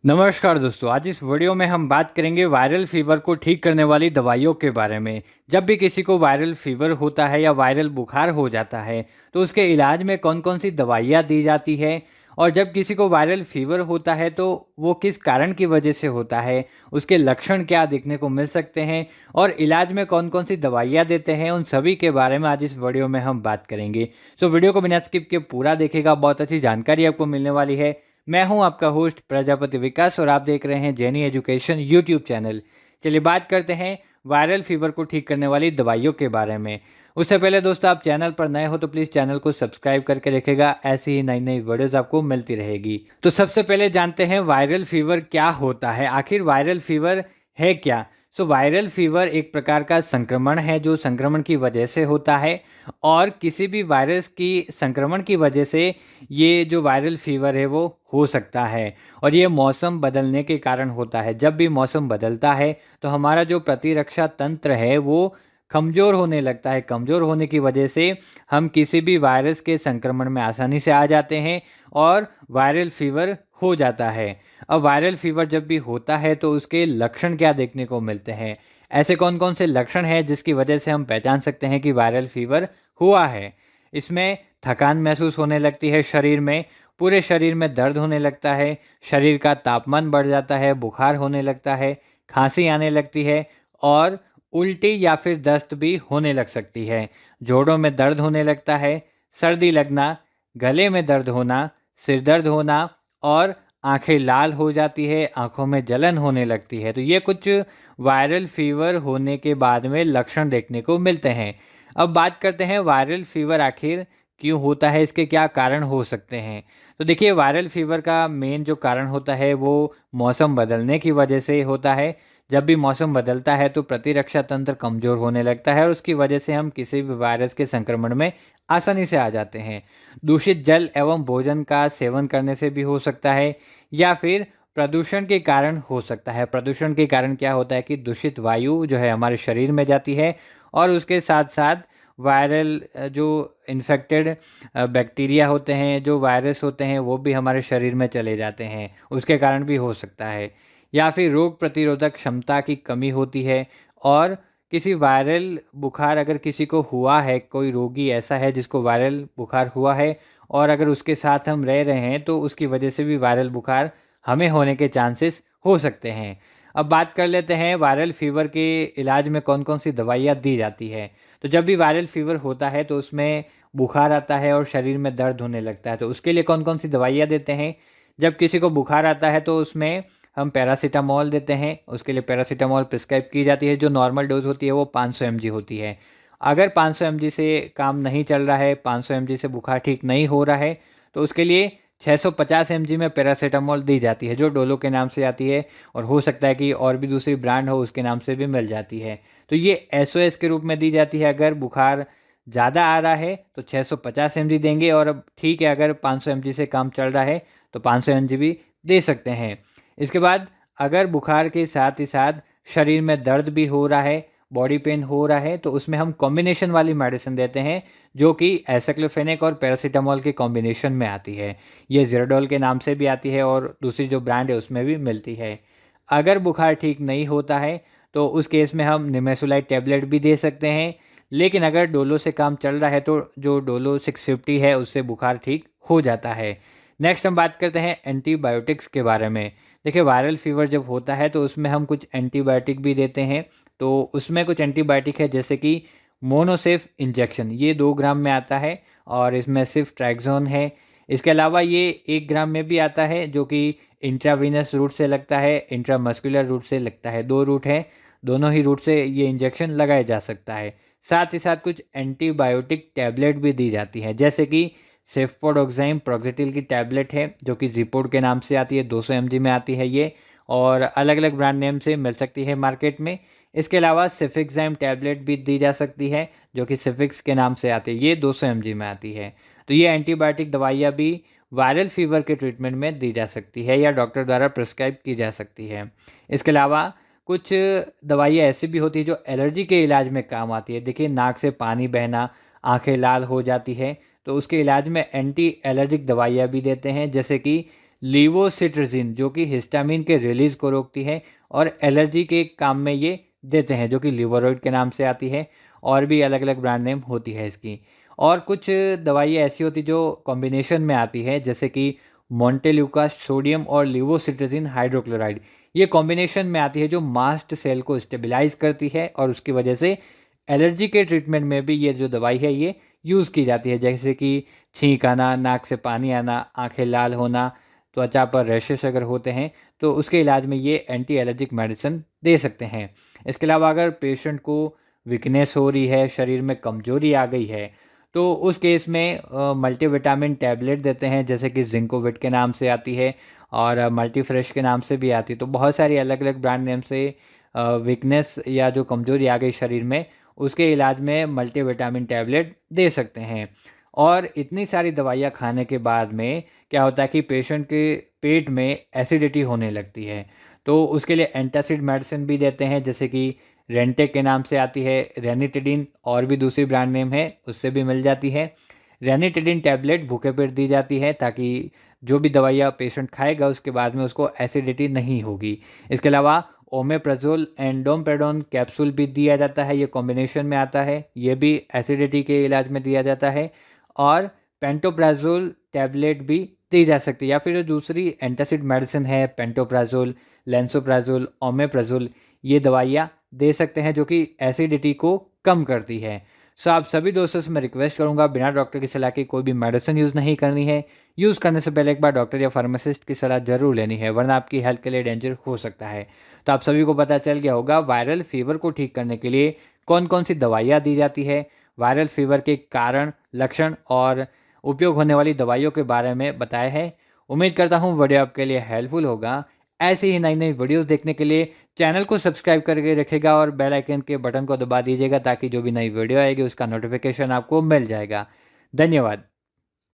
नमस्कार दोस्तों, आज इस वीडियो में हम बात करेंगे वायरल फीवर को ठीक करने वाली दवाइयों के बारे में। जब भी किसी को वायरल फीवर होता है या वायरल बुखार हो जाता है, तो उसके इलाज में कौन-कौन सी दवाइयाँ दी जाती है और जब किसी को वायरल फीवर होता है, तो वो किस कारण की वजह से होता है, उसके लक्षण क्या देखने को मिल सकते हैं और इलाज में कौन-कौन सी दवाइयाँ देते हैं, उन सभी के बारे में आज इस वीडियो में हम बात करेंगे। सो वीडियो को बिना स्किप किए पूरा देखिएगा, बहुत अच्छी जानकारी आपको मिलने वाली है। मैं हूं आपका होस्ट प्रजापति विकास और आप देख रहे हैं जेनी एजुकेशन यूट्यूब चैनल। चलिए बात करते हैं वायरल फीवर को ठीक करने वाली दवाइयों के बारे में। उससे पहले दोस्तों, आप चैनल पर नए हो तो प्लीज़ चैनल को सब्सक्राइब करके रखिएगा, ऐसी ही नई नई वीडियोज़ आपको मिलती रहेगी। तो सबसे पहले जानते हैं वायरल फीवर क्या होता है, आखिर वायरल फीवर है क्या। वायरल फीवर एक प्रकार का संक्रमण है जो संक्रमण की वजह से होता है और किसी भी वायरस की संक्रमण की वजह से ये जो वायरल फीवर है वो हो सकता है और ये मौसम बदलने के कारण होता है। जब भी मौसम बदलता है तो हमारा जो प्रतिरक्षा तंत्र है वो कमज़ोर होने लगता है। कमज़ोर होने की वजह से हम किसी भी वायरस के संक्रमण में आसानी से आ जाते हैं और वायरल फीवर हो जाता है। अब वायरल फीवर जब भी होता है तो उसके लक्षण क्या देखने को मिलते हैं? ऐसे कौन-कौन से लक्षण हैं जिसकी वजह से हम पहचान सकते हैं कि वायरल फीवर हुआ है? इसमें थकान महसूस होने लगती है शरीर में, पूरे शरीर में दर्द होने लगता है, शरीर का तापमान बढ़ जाता है, बुखार होने लगता है, खांसी आने लगती है और उल्टी या फिर दस्त भी होने लग सकती है। जोड़ों में दर्द होने लगता है, सर्दी लगना, गले में दर्द होना, सिर दर्द होना और आँखें लाल हो जाती है, आँखों में जलन होने लगती है। तो ये कुछ वायरल फीवर होने के बाद में लक्षण देखने को मिलते हैं। अब बात करते हैं वायरल फीवर आखिर क्यों होता है, इसके क्या कारण हो सकते हैं। तो देखिए, वायरल फीवर का मेन जो कारण होता है वो मौसम बदलने की वजह से होता है। जब भी मौसम बदलता है तो प्रतिरक्षा तंत्र कमज़ोर होने लगता है और उसकी वजह से हम किसी भी वायरस के संक्रमण में आसानी से आ जाते हैं। दूषित जल एवं भोजन का सेवन करने से भी हो सकता है या फिर प्रदूषण के कारण हो सकता है। प्रदूषण के कारण क्या होता है कि दूषित वायु जो है हमारे शरीर में जाती है और उसके साथ-साथ वायरल जो इन्फेक्टेड बैक्टीरिया होते हैं, जो वायरस होते हैं, वो भी हमारे शरीर में चले जाते हैं, उसके कारण भी हो सकता है। या फिर रोग प्रतिरोधक क्षमता की कमी होती है और किसी वायरल बुखार अगर किसी को हुआ है, कोई रोगी ऐसा है जिसको वायरल बुखार हुआ है और अगर उसके साथ हम रह रहे हैं, तो उसकी वजह से भी वायरल बुखार हमें होने के चांसेस हो सकते हैं। अब बात कर लेते हैं वायरल फीवर के इलाज में कौन-कौन सी दवाइयाँ दी जाती है। तो जब भी वायरल फीवर होता है तो उसमें बुखार आता है और शरीर में दर्द होने लगता है, तो उसके लिए कौन-कौन सी दवाइयाँ देते हैं? जब किसी को बुखार आता है तो उसमें हम पैरासिटामॉल देते हैं, उसके लिए पैरासिटामॉल प्रिस्क्राइब की जाती है। जो नॉर्मल डोज़ होती है वो 500 एमजी होती है। अगर 500 एमजी से काम नहीं चल रहा है, 500 एमजी से बुखार ठीक नहीं हो रहा है, तो उसके लिए 650 एमजी में पैरासिटामॉल दी जाती है, जो डोलो के नाम से आती है और हो सकता है कि और भी दूसरी ब्रांड हो उसके नाम से भी मिल जाती है। तो ये एसओएस के रूप में दी जाती है। अगर बुखार ज़्यादा आ रहा है तो 650 एमजी देंगे और अब ठीक है, अगर 500 एमजी से काम चल रहा है तो 500 एमजी भी दे सकते हैं। इसके बाद अगर बुखार के साथ ही साथ शरीर में दर्द भी हो रहा है, बॉडी पेन हो रहा है, तो उसमें हम कॉम्बिनेशन वाली मेडिसिन देते हैं, जो कि एसाइक्लोफेनेक और पैरासिटामॉल के कॉम्बिनेशन में आती है। ये ज़ेराडोल के नाम से भी आती है और दूसरी जो ब्रांड है उसमें भी मिलती है। अगर बुखार ठीक नहीं होता है तो उस केस में हम निमेसुलाइड टैबलेट भी दे सकते हैं, लेकिन अगर डोलो से काम चल रहा है तो जो डोलो 650 है उससे बुखार ठीक हो जाता है। नेक्स्ट हम बात करते हैं एंटीबायोटिक्स के बारे में। देखिए, वायरल फीवर जब होता है तो उसमें हम कुछ एंटीबायोटिक भी देते हैं। तो उसमें कुछ एंटीबायोटिक है जैसे कि मोनोसेफ इंजेक्शन, ये 2 ग्राम में आता है और इसमें सिर्फ ट्रैक्ज़ोन है। इसके अलावा ये 1 ग्राम में भी आता है जो कि इंट्रावीनस रूट से लगता है, इंट्रामस्कुलर रूट से लगता है। 2 रूट हैं, दोनों ही रूट से ये इंजेक्शन लगाया जा सकता है। साथ ही साथ कुछ एंटीबायोटिक टैबलेट भी दी जाती है, जैसे कि सेफ्पोडोक्साइम प्रोक्सिटिल की टैबलेट है जो कि ज़िपोड के नाम से आती है, 200 एमजी में आती है ये और अलग-अलग ब्रांड नेम से मिल सकती है मार्केट में। इसके अलावा सेफिक्साइम टैबलेट भी दी जा सकती है जो कि सेफिक्स के नाम से आती है, ये 200 एमजी में आती है। तो ये एंटीबायोटिक दवाइयाँ भी वायरल फीवर के ट्रीटमेंट में दी जा सकती है या डॉक्टर द्वारा प्रिस्क्राइब की जा सकती है। इसके अलावा कुछ दवाइयाँ ऐसी भी होती है जो एलर्जी के इलाज में काम आती है। देखिए, नाक से पानी बहना, आँखें लाल हो जाती है, तो उसके इलाज में एंटी एलर्जिक दवाइयाँ भी देते हैं, जैसे कि लीवोसिट्राजिन जो कि हिस्टामिन के रिलीज़ को रोकती है और एलर्जी के काम में ये देते हैं, जो कि लिवोरॉइड के नाम से आती है, और भी अलग-अलग ब्रांड नेम होती है इसकी। और कुछ दवाइयाँ ऐसी होती जो कॉम्बिनेशन में आती है, जैसे कि मोंटेल्यूका सोडियम और लिवोसिट्राजिन हाइड्रोक्लोराइड। ये कॉम्बिनेशन में आती है जो मास्ट सेल को स्टेबलाइज़ करती है और उसकी वजह से एलर्जी के ट्रीटमेंट में भी ये जो दवाई है ये यूज़ की जाती है। जैसे कि छींक आना, नाक से पानी आना, आँखें लाल होना, त्वचा पर रैशेस अगर होते हैं, तो उसके इलाज में ये एंटी एलर्जिक मेडिसिन दे सकते हैं। इसके अलावा अगर पेशेंट को वीकनेस हो रही है, शरीर में कमज़ोरी आ गई है, तो उस केस में मल्टीविटामिन टैबलेट देते हैं, जैसे कि ज़िंकोविट के नाम से आती है और मल्टीफ्रेश के नाम से भी आती है। तो बहुत सारी अलग-अलग ब्रांड नेम से वीकनेस या जो कमज़ोरी आ गई शरीर में, उसके इलाज में मल्टीविटामिन टैबलेट दे सकते हैं। और इतनी सारी दवाइयाँ खाने के बाद में क्या होता है कि पेशेंट के पेट में एसिडिटी होने लगती है, तो उसके लिए एंटासिड मेडिसिन भी देते हैं, जैसे कि रेंटेक के नाम से आती है, रेनिटिडिन, और भी दूसरी ब्रांड नेम है, उससे भी मिल जाती है। रेनिटिडिन टैबलेट भूखे पेट दी जाती है, ताकि जो भी दवाइयाँ पेशेंट खाएगा उसके बाद में उसको एसिडिटी नहीं होगी। इसके अलावा ओमेप्राज़ोल एंड डोमपेडोन कैप्सूल भी दिया जाता है, ये कॉम्बिनेशन में आता है, ये भी एसिडिटी के इलाज में दिया जाता है। और पेंटोप्राज़ोल टैबलेट भी दी जा सकती है, या फिर जो दूसरी एंटासिड मेडिसिन है, पेंटोप्राज़ोल, लेंसोप्राज़ोल, ओमेप्राज़ोल, ये दवाइयाँ दे सकते हैं जो कि एसिडिटी को कम करती है। सो आप सभी दोस्तों से मैं रिक्वेस्ट करूँगा, बिना डॉक्टर की सलाह के कोई भी मेडिसिन यूज़ नहीं करनी है। यूज़ करने से पहले एक बार डॉक्टर या फार्मासिस्ट की सलाह ज़रूर लेनी है, वरना आपकी हेल्थ के लिए डेंजर हो सकता है। तो आप सभी को पता चल गया होगा वायरल फ़ीवर को ठीक करने के लिए कौन-कौन सी दवाइयाँ दी जाती है, वायरल फ़ीवर के कारण, लक्षण और उपयोग होने वाली दवाइयों के बारे में बताया है। उम्मीद करता हूँ वीडियो आपके लिए हेल्पफुल होगा। ऐसे ही नई-नई वीडियोज़ देखने के लिए चैनल को सब्सक्राइब करके रखिएगा और बेल आइकन के बटन को दबा दीजिएगा, ताकि जो भी नई वीडियो आएगी उसका नोटिफिकेशन आपको मिल जाएगा। धन्यवाद।